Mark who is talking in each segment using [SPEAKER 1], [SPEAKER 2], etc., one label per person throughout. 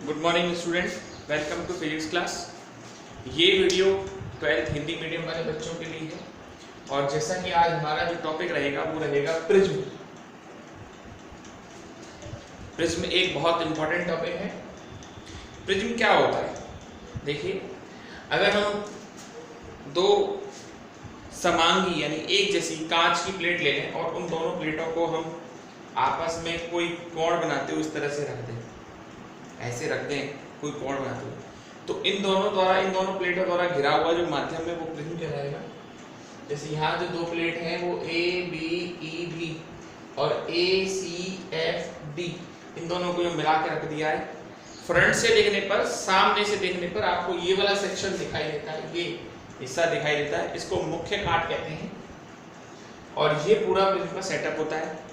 [SPEAKER 1] Good morning student, welcome to physics class. ये video 12th Hindi medium वाले बच्चों के लिए है और जैसा कि आज हमारा जो टॉपिक रहेगा वो रहेगा प्रिज्म। प्रिज्म एक बहुत इंपॉर्टेंट टॉपिक है। प्रिज्म क्या होता है? देखिए, अगर हम दो समांगी यानी एक जैसी कांच की प्लेट ले लें और उन दोनों प्लेटों को हम आपस में कोई कोण बनाते हुए इस तरह से रख दें, ऐसे रख दें कोई कोण बनाते हुए, तो इन दोनों प्लेटों द्वारा घिरा हुआ जो माध्यम है वो प्रिज्म कहलाएगा। जैसे यहाँ जो दो प्लेट हैं वो ए बी ई बी और ए सी एफ डी, इन दोनों को जो मिला के रख दिया है, फ्रंट से देखने पर, सामने से देखने पर आपको ये वाला सेक्शन दिखाई देता है, ये हिस्सा दिखाई देता है, इसको मुख्य काट कहते हैं और ये पूरा प्रिज्म का सेटअप होता है।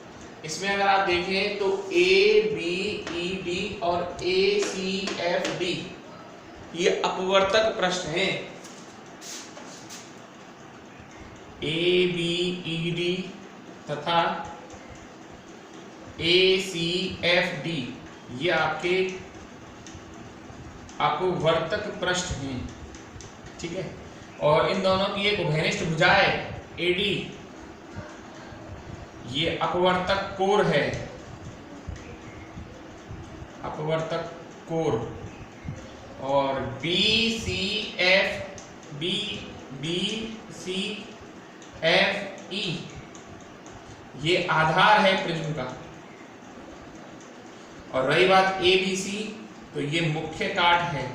[SPEAKER 1] इसमें अगर आप देखें तो ए बी ई डी और ए सी एफ डी ये अपवर्तक पृष्ठ हैं। ए बी ई डी तथा ए सी एफ डी ये आपके अपवर्तक पृष्ठ हैं, ठीक है। और इन दोनों की एक उभयनिष्ठ भुजा है एडी, ये अपवर्तक कोर है, अपवर्तक कोर। और बी सी एफ ई ये आधार है प्रिज्म का। और रही बात ए बी सी, तो ये मुख्य काट है,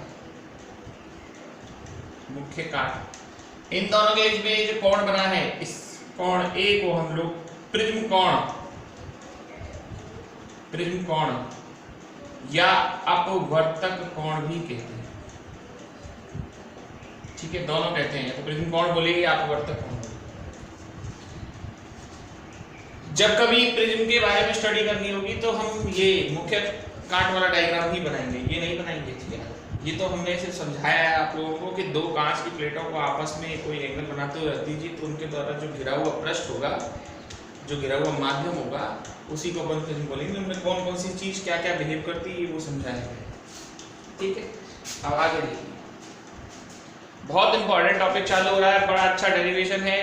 [SPEAKER 1] मुख्य काट। इन दोनों के बीच में जो कोण बना है, इस कोण ए को हम लोग प्रिज्म कोण या अपवर्तक कोण भी कहते हैं, ठीक है, दोनों कहते हैं। तो प्रिज्म कोण बोलेंगे या अपवर्तक कोण। जब कभी प्रिज्म के बारे में स्टडी करनी होगी तो हम ये मुख्य काट वाला डायग्राम ही बनाएंगे, ये नहीं बनाएंगे, ठीक है। ये तो हमने ऐसे समझाया है आप लोगों को कि दो कांच की प्लेटों को आपस में कोई एंगल बनाते हुए रख दीजिए, तो उनके द्वारा जो घिरा हुआ पृष्ठ होगा, जो घिरा हुआ माध्यम होगा, उसी को अपन प्रिज्म बोलेंगे। उनमें कौन कौन सी चीज क्या क्या बिहेव करती है वो समझाया है, ठीक है। अब आगे देखिए, बहुत इंपॉर्टेंट टॉपिक चालू हो रहा है, बड़ा अच्छा डेरिवेशन है।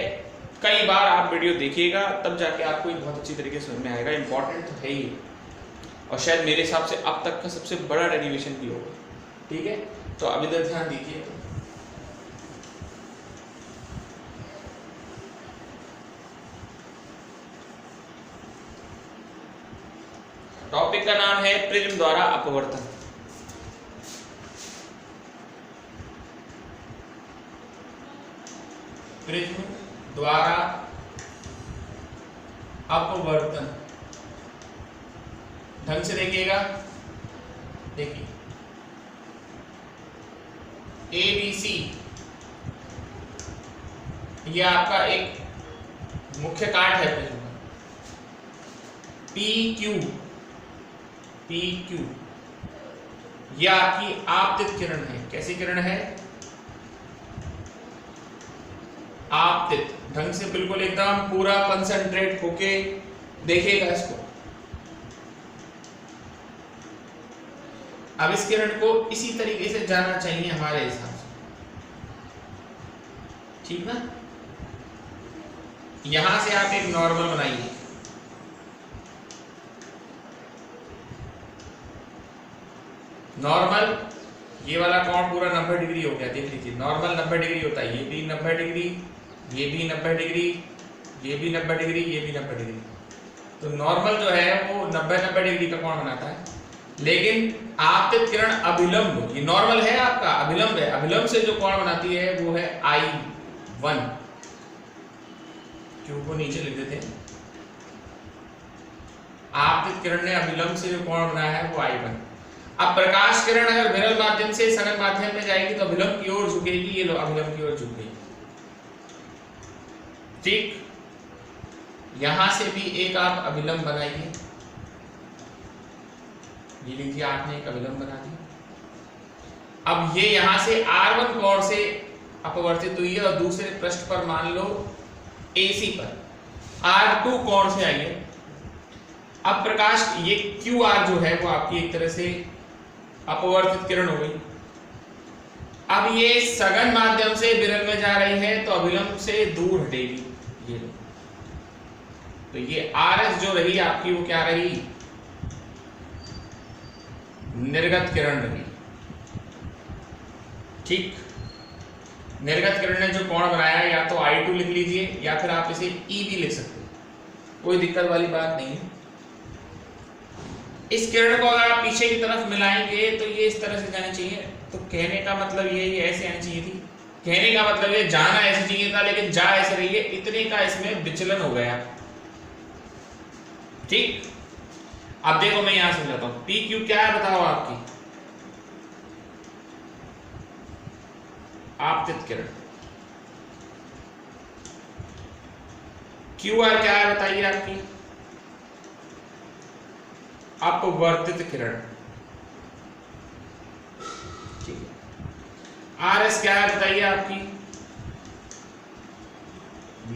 [SPEAKER 1] कई बार आप वीडियो देखिएगा तब जाके आपको बहुत अच्छी तरीके से समझ में आएगा। इंपॉर्टेंट तो है ही और शायद मेरे हिसाब से अब तक का सबसे बड़ा डेरिवेशन भी होगा, ठीक है। तो अब इधर ध्यान दीजिए। टॉपिक का नाम है प्रिज्म द्वारा अपवर्तन। प्रिज्म द्वारा अपवर्तन, ढंग से देखिएगा। देखिए, ए बी सी ये आपका एक मुख्य काट है प्रिज्म का। पी क्यू ये आपकी आपतित किरण है। कैसी किरण है? आपतित। ढंग से बिल्कुल एकदम पूरा कंसंट्रेट होके देखिएगा इसको। अब इस किरण को इसी तरीके से जाना चाहिए हमारे हिसाब से, ठीक ना। यहां से आप एक नॉर्मल बनाइए, नॉर्मल ये वाला कोण पूरा 90 डिग्री हो गया। देख लीजिए, नॉर्मल 90 डिग्री होता है, ये भी 90 डिग्री, ये भी 90 डिग्री, ये भी 90 डिग्री, ये भी 90 डिग्री। तो नॉर्मल जो है वो 90 डिग्री का कोण बनाता है। लेकिन आपतित किरण अभिलंब, ये नॉर्मल है आपका, अभिलंब है, अभिलंब से जो कोण बनाती है वो है I1। क्यू को नीचे लिख देते हैं। आपतित किरण ने अभिलंब से जो कोण बनाया है वो I1। अब प्रकाश किरण अगर विरल माध्यम से सनक माध्यम में जाएगी तो अभिलंब की ओर झुकेगी, ये लो अभिलंब की ओर झुक गई, ठीक। यहां से भी एक आप अभिलंब बनाइए, ये लीजिए, आपने एक अभिलंब बना दिया। अब ये यहां से R1 कोण से अपवर्तित हुई है और दूसरे पृष्ठ पर मान लो AC पर R2 कोण से आई है। अब प्रकाश ये QR जो है वो आपकी एक तरह से अपवर्तित किरण हो गई। अब ये सघन माध्यम से विरल में जा रही है तो अभिलंब से दूर हटेगी, ये लो। तो ये RS जो रही आपकी वो क्या रही, निर्गत किरण रही। ठीक, निर्गत किरण ने जो कोण बनाया या तो I2 लिख लीजिए या फिर आप इसे E भी लिख सकते हैं, कोई दिक्कत वाली बात नहीं है। इस किरण को अगर आप पीछे की तरफ मिलाएंगे तो ये इस तरह से जानी चाहिए। तो कहने का मतलब ये ऐसे आनी चाहिए थी, कहने का मतलब ये जाना ऐसे चाहिए था लेकिन जा ऐसे रही है, इतने का इसमें विचलन हो गया। ठीक, अब देखो मैं यहां समझाता हूं। पी क्यू क्या है बताओ, आपकी आपतित किरण। क्यू आर क्या है बताइए, आपकी अपवर्तित किरण। ठीक है, आर एस क्या है बताइए, आपकी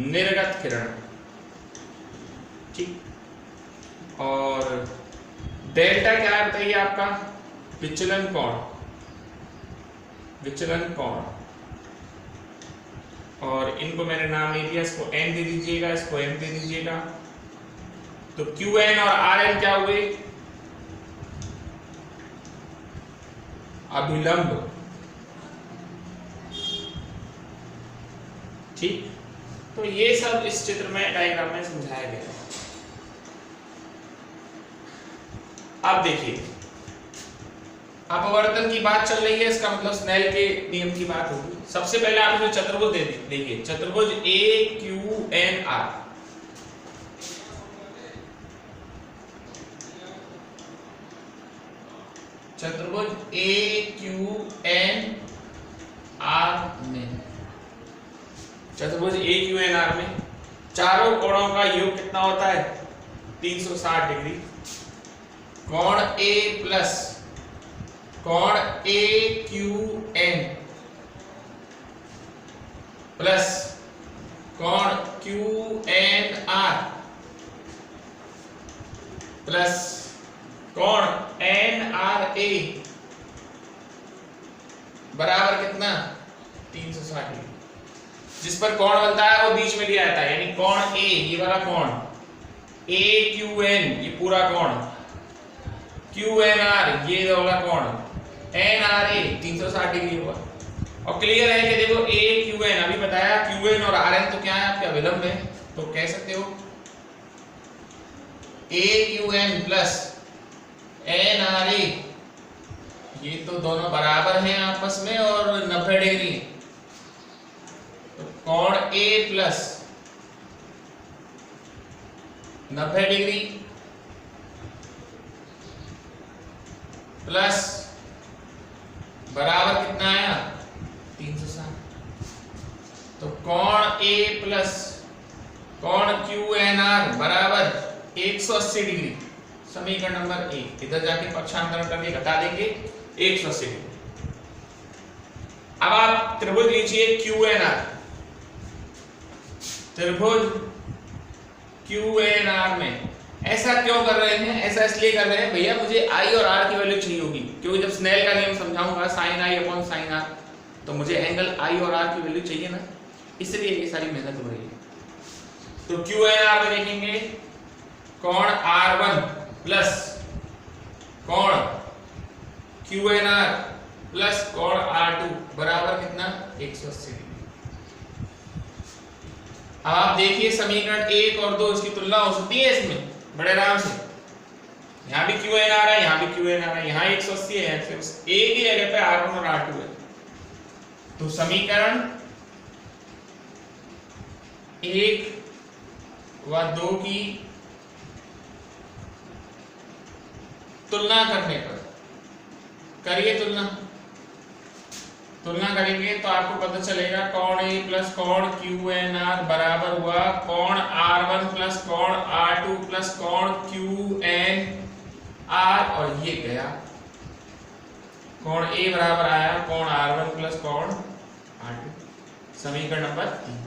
[SPEAKER 1] निर्गत किरण। ठीक, और डेल्टा क्या है बताइए, आपका विचलन कोण, विचलन कोण। और इनको मैंने नाम दे दिया, इसको n दे दीजिएगा, इसको m दे दीजिएगा। तो qn और rn क्या हुए, अभिलंब। ठीक, तो ये सब इस चित्र में डायग्राम में समझाया गया है। अब देखिए, अपवर्तन की बात चल रही है, इसका मतलब स्नेल के नियम की बात होगी। सबसे पहले आप इसमें चतुर्भुज देखिए, चतुर्भुज AQNR। चतुर्भुज AQNR में, चतुर्भुज AQNR में चारों कोणों का योग कितना होता है, 360 डिग्री। कोण A प्लस कोण AQN प्लस कोण QNR प्लस कोण NRA बराबर कितना, 360 डिग्री। जिस पर कोण बनता है वो बीच में लिया जाता है, यानी कोण A, ये वाला कोण AQN, ये पूरा कोण, QNR, ये वाला कोण, NRA 360 डिग्री होगा। और क्लियर है कि देखो AQN अभी बताया, QN और RN तो क्या है, आपके अभिलंब है। तो कह सकते हो AQN प्लस NRA, ये तो दोनों बराबर हैं आपस में और 90 डिग्री। तो कोण A प्लस 90 डिग्री प्लस बराबर कितना आया, 360। तो कोण A प्लस कोण QNR बराबर 180 डिग्री। समीकरण नंबर 1, इधर जाके पक्षांतरण करके घटा देंगे 180 डिग्री। अब आप त्रिभुज लीजिए QNR, त्रिभुज QNR में ऐसा क्यों कर रहे हैं, ऐसा इसलिए कर रहे हैं भैया मुझे I और R की वैल्यू चाहिए होगी, क्योंकि जब स्नेल का नियम समझाऊंगा sin I upon sin R, तो मुझे एंगल I और R की वैल्यू चाहिए ना, इसलिए ये सारी मेहनत हो रही है। तो QNR में देखेंगे कोण R1 प्लस कोण QNR प्लस कोण R2 बराबर कितना, 180 डिग्री। अब आप देखिए समीकरण 1 और 2, इसकी तुलना हो सकती है इसमें बड़े आराम से। यहाँ भी QNR है, यहाँ भी QNR है, यहाँ 180 है, एक ही जगह पे R1 और R2 है। तो समीकरण 1 व 2 की तुलना करने पर, करिए तुलना करेंगे तो आपको पता चलेगा कोण A प्लस कोण QNR बराबर हुआ कोण R1 प्लस कोण R2 प्लस कोण QNR, और ये गया कोण A बराबर आया कोण R1 प्लस कोण R2। समीकरण नंबर 3।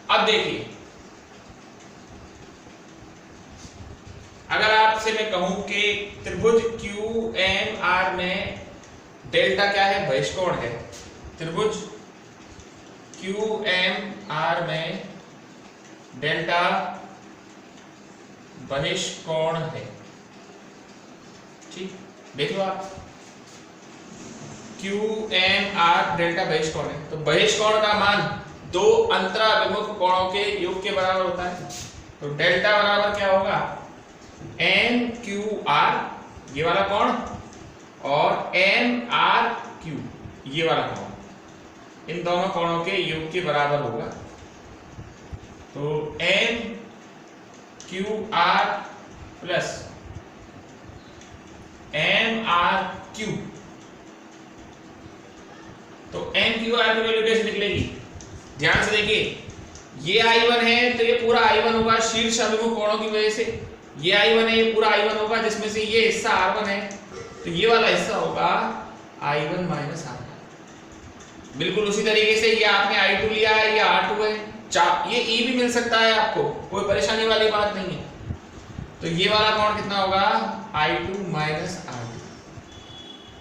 [SPEAKER 1] अब देखिए, अगर आपसे मैं कहूं कि त्रिभुज QMR में डेल्टा क्या है, बहिष्कोण है। त्रिभुज QMR में डेल्टा बहिष्कोण है। ठीक, देख लो आप, QMR डेल्टा बहिष्कोण है, तो बहिष्कोण का मान दो अंतराभिमुख कोणों के योग के बराबर होता है। तो डेल्टा बराबर क्या होगा, MQR ये वाला कोण और MRQ ये वाला कोण, इन दोनों कोणों के योग के बराबर होगा। तो MQR प्लस MRQ, तो MQR की वैल्यू कैसे निकलेगी, ध्यान से देखिए, ये I1 है तो ये पूरा I1 होगा शीर्ष अभिमुख कोणों की वजह से, ये I1 है, ये पूरा I1 होगा, जिसमें से ये हिस्सा R1 है, तो ये वाला हिस्सा होगा I1 माइनस R1। बिल्कुल उसी तरीके से ये आपने I2 लिया है, ये R2 है, ये E भी मिल सकता है आपको, कोई परेशानी वाली बात नहीं है। तो ये वाला कोण कितना होगा, I2 माइनस R2,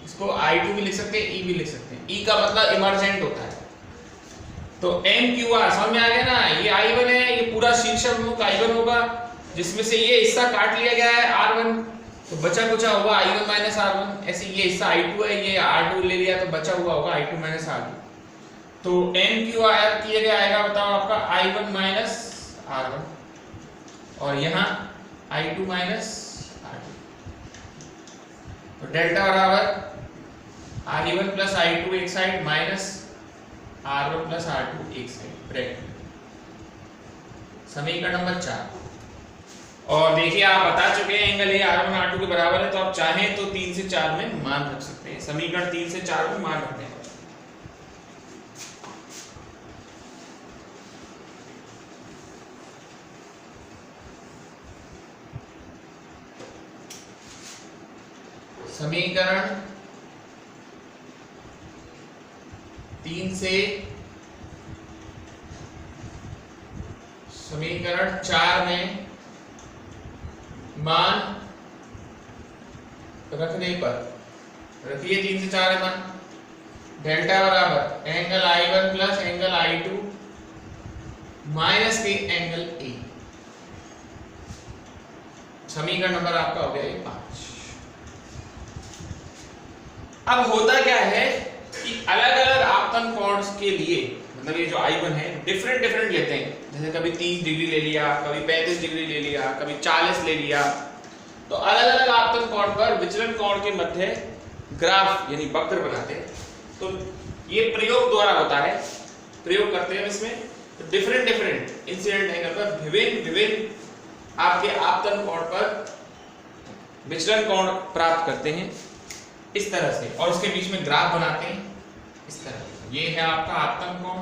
[SPEAKER 1] इसको I2 भी लिख सकते हैं, E भी लिख सकते हैं, E का मतलब इमर्जेंट होता है। तो MQR समझ में आ गया ना, ये I1 है, ये पूरा शीर्ष अभिमुख I1 होगा, जिसमें से ये हिस्सा काट लिया गया है R1, तो बचा कुचा होगा I1 माइनस R1। ऐसे ये हिस्सा I2 है, ये R2 ले लिया तो बचा हुआ होगा I2 माइनस R2। तो MQR की जगह आएगा, बताओ आपका I1 माइनस R1 और यहाँ I2 माइनस R2। तो डेल्टा बराबर R1 प्लस I2 एक side minus R1 plus R2 एक साइड, ब्रैकेट। समीकरण नंबर 4। और देखिए आप बता चुके हैं एंगल ये R1 R2 के बराबर है, तो आप चाहें तो 3 से 4 में मान रख सकते हैं। समीकरण 3 से 4 में मान रखते हैं। समीकरण 3 से समीकरण 4 में मान रखने पर, रखिए 3 से 4 मान, डेल्टा बराबर angle I1 plus angle I2 minus के एंगल A। समीकरण नंबर आपका हो गया 5। अब होता क्या है कि अलग अलग आपतन कोण के लिए, मतलब ये जो I1 है डिफरेंट लेते हैं, जैसे कभी 30 डिग्री ले लिया, कभी 35 डिग्री ले लिया, कभी 40 ले लिया। तो अलग अलग आपतन कोण पर विचलन कोण के मध्य ग्राफ यानी वक्र बनाते हैं। तो ये प्रयोग द्वारा होता है, प्रयोग करते हैं इसमें, तो डिफरेंट इंसिडेंट एंगल पर विभिन्न आपके आपतन कोण पर विचलन कोण प्राप्त करते हैं इस तरह से, और उसके बीच में ग्राफ बनाते हैं इस तरह। ये है आपका आपतन कोण,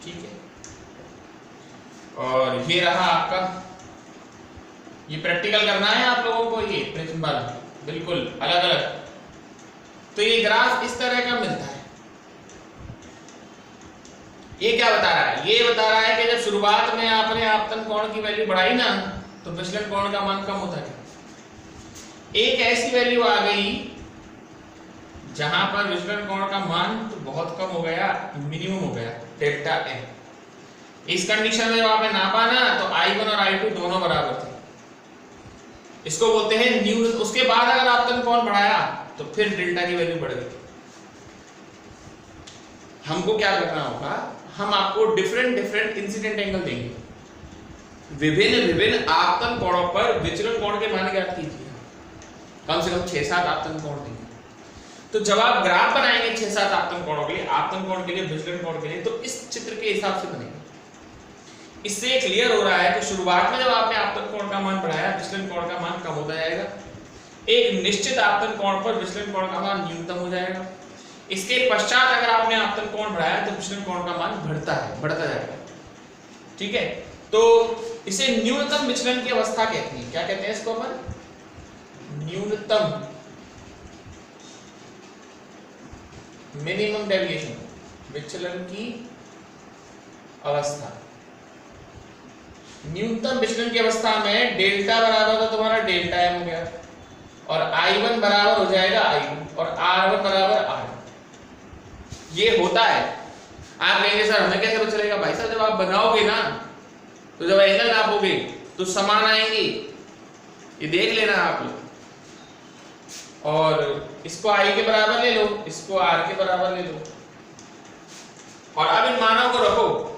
[SPEAKER 1] ठीक है, और ये रहा आपका, ये प्रैक्टिकल करना है आप लोगों को, ये प्रिज्म वाला बिल्कुल अलग अलग। तो ये ग्राफ इस तरह का मिलता है। ये क्या बता रहा है, ये बता रहा है कि जब शुरुआत में आपने आपतन कोण की वैल्यू बढ़ाई ना, तो विचलन कोण का मान कम होता है। एक ऐसी वैल्यू आ गई जहां पर विचलन कोण का मान तो बहुत कम हो गया, मिनिमम हो गया, डेल्टा m। इस कंडीशन में जब आपने नापा ना, तो I1 और I2 दोनों बराबर थे, इसको बोलते हैं न्यून। उसके बाद अगर आपतन कोण बढ़ाया तो फिर डेल्टा की वैल्यू बढ़ गई। हमको क्या करना होगा, हम आपको डिफरेंट इंसिडेंट एंगल देंगे, विभिन्न आपतन कोणों पर विचलन कोण के मान ज्ञात कीजिए, कम से कम 6-7 आपतन कोण देंगे। तो जब आप ग्राफ बनाएंगे 6-7 आपतन कोणों के लिए, आपतन कोण के लिए, विचलन कोण के लिए, तो इस चित्र के हिसाब से बनेगा। इससे क्लियर हो रहा है कि शुरुआत में जब आपने आपतन कोण का मान बढ़ाया, विचलन कोण का मान कम होता जाएगा, एक निश्चित आपतन कोण पर विचलन कोण का मान न्यूनतम हो जाएगा। इसके पश्चात अगर आपने आपतन कोण बढ़ाया तो विचलन कोण का मान बढ़ता जाएगा, ठीक है। तो इसे न्यूनतम विचलन की अवस्था कहते हैं। क्या कहते हैं इसको अपन, न्यूनतम मिनिमम डेविएशन, विचलन की अवस्था, न्यूनतम विचलन की अवस्था में डेल्टा बराबर तो तुम्हारा डेल्टा एम हो गया और I1 बराबर हो जाएगा I1 और R1 बराबर R1। ये होता है। आप कहेंगे सर हमें कैसे पता चलेगा? भाई साहब जब आप बनाओगे ना तो जब एंगल नापोगे तो समान आएंगे, ये देख लेना आप लोग। और इसको I के बराबर ले लो, इसको R के बराबर ले लो और अब इन मानों को रखो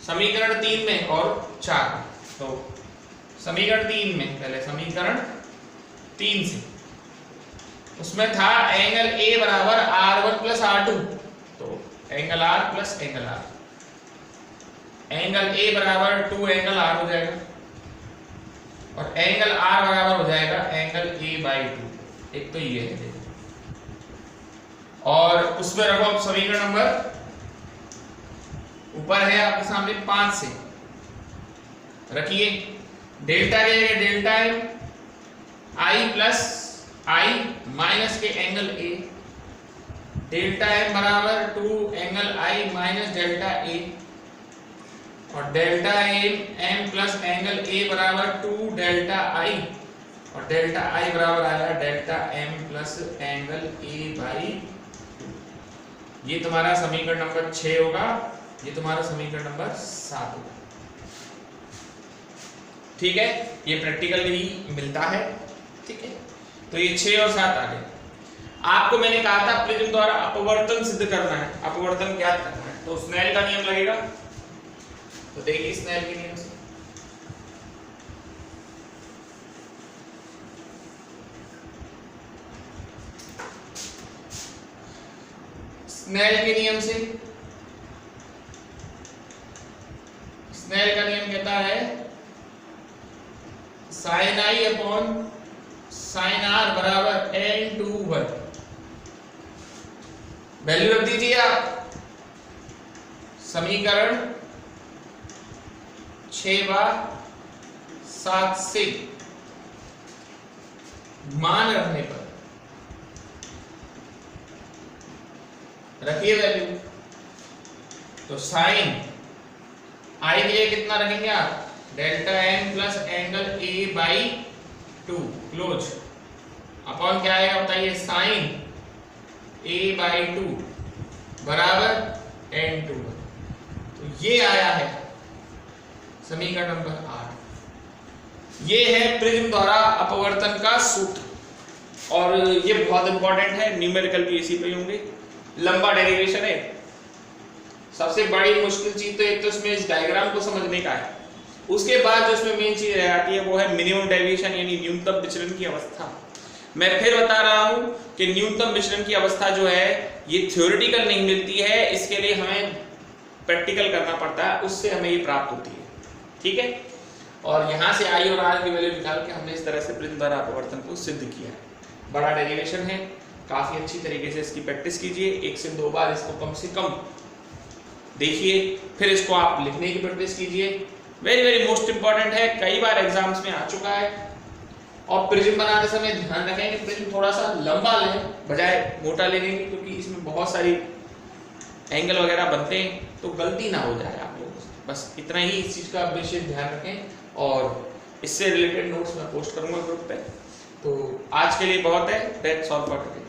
[SPEAKER 1] समीकरण 3 में और 4 में। तो समीकरण 3 में, पहले समीकरण 3 से उसमें था एंगल A बराबर R1 प्लस R2, तो angle R plus angle R, angle A बराबर 2 एंगल R हो जाएगा और एंगल R बराबर हो जाएगा एंगल A बाई 2। एक तो ये है और उसमें रखो अब समीकरण नंबर ऊपर है आपके सामने 5 से रखिए। डेल्टा के जगह delta M I plus I minus के एंगल A, डेल्टा एम बराबर 2 angle I minus delta A और delta M plus angle A बराबर 2 डेल्टा I और डेल्टा I बराबर आया delta m plus angle A by 2। ये तुम्हारा समीकरण नंबर 6 होगा, ये तुम्हारा समीकरण नंबर 7 होगा। ठीक है, ये प्रैक्टिकल भी मिलता है। ठीक है, तो ये 6 और 7 आ गए। आपको मैंने कहा था प्रिज्म द्वारा अपवर्तन सिद्ध करना है, अपवर्तन ज्ञात करना है, तो स्नेल का नियम लगेगा। तो देखिए स्नेल के नियम से स्नेल के नियम से, स्नेल का नियम कहता है sine I upon sine R बराबर n/1। वैल्यू रख दीजिए आप समीकरण 6/7 से मान रखने पर रखिए वैल्यू। तो साइन I के लिए कितना रखेंगे आप? Delta n plus angle A by 2 close upon क्या आएगा बताइए? साइन A बाई 2 बराबर n/2। तो ये आया है समीकरण नंबर 8। ये है प्रिज्म द्वारा अपवर्तन का सूत्र और ये बहुत इंपॉर्टेंट है। न्यूमेरिकल भी इसी पे होंगे। लंबा डेरिवेशन है। सबसे बड़ी मुश्किल चीज तो एक तो इसमें इस डायग्राम को समझने का है, उसके बाद जो इसमें मेन चीज आती है वो है मिनिमम डेविएशन यानी न्यूनतम विचलन की अवस्था। मैं फिर बता रहा हूं कि न्यूनतम विचलन की अवस्था जो है ये थ्योरेटिकल नहीं मिलती है, इसके लिए हमें प्रैक्टिकल करना पड़ता है, उससे हमें ये प्राप्त होती है। ठीक है, और यहाँ से I और R की वैल्यू निकाल के हमने इस तरह से प्रिज्म द्वारा अपवर्तन को सिद्ध किया है। बड़ा डेरिवेशन है, काफी अच्छी तरीके से इसकी प्रैक्टिस कीजिए। 1 से 2 बार इसको कम से कम देखिए, फिर इसको आप लिखने की प्रैक्टिस कीजिए। वेरी वेरी मोस्ट इंपॉर्टेंट है, कई बार एग्जाम्स में आ चुका है। और प्रिज्म बनाते समय ध्यान रखें कि प्रिज्म थोड़ा सा लंबा लें बजाय मोटा लेने की, क्योंकि इसमें बहुत सारी एंगल वगैरह बनते हैं, तो गलती ना हो जाए आप लोगों से। बस इतना ही इस चीज़ का विशेष ध्यान रखें और इससे रिलेटेड नोट्स मैं पोस्ट करूंगा ग्रुप पे। तो आज के लिए बहुत है। That's all for today.